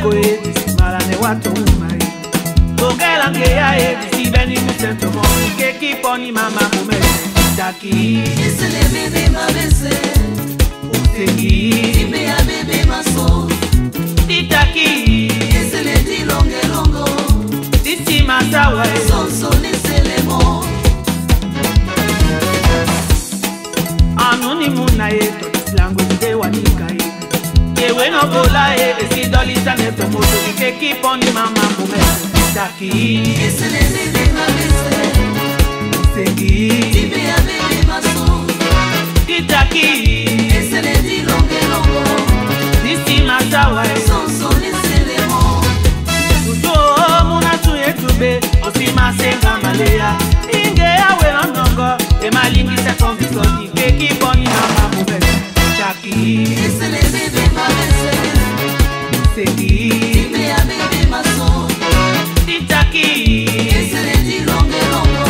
boy, malane watu umai. Ogela ngeya e disi beni musento mo. Keki poni mama mume. Taki. Esele bebe ma bese. Uteki. Ibe ya bebe ma so. Ditaki. Esele di longe longo. Disi masawa e. Son son esele mo. Anuni muna e to language de wanika e. Yewe no bola e esi dolisa ne to moto keki poni mama mume. Taki. Esele bebe ma bese. Uteki. Ibe ya bebe ma so. Ditaki. Esele di longe longo. Disi masawa e. Son son esele mo. Ujo muna tu etube osima senga malea. Inge awe londongo e malingi se konviso di keki poni mama mume. Taki. Esele bebe ma bese. Seki. Ibe ya bebe ma so. Ditaki. Esele di longe longo.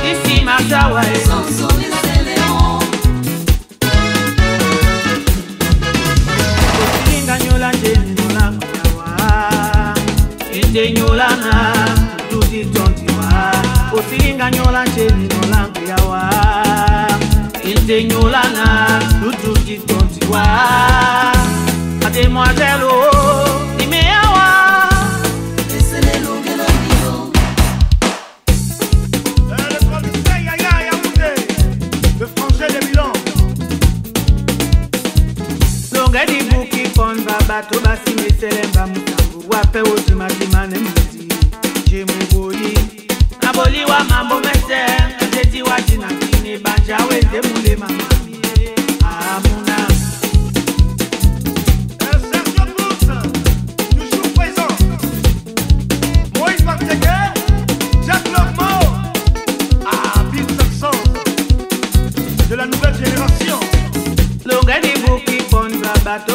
Disi masawa e. Son son esele mo. Osinga nyola njeni nyola kuyawa. Inde nyola na tuti tontiwa. Osinga nyola njeni nyola kuyawa. Inde nyola na tuti tontiwa. Mademoiselle oh, imeawa. Esele longe longo. Le producteur Yaya Yaoundé, le frangin de Milan. Longa di buki kon baba to basi meselemba mutangu. Wape oti matimane mti. Jemu boli. Naboli wa mambo mese. Njeti wati na kini banja wende mule mama. Amuna. Sergio Pousse, toujours présent. Moïse Marteguer, Jacques Lormeau, Bill Saxon, de la nouvelle génération. Longa di buki kon baba to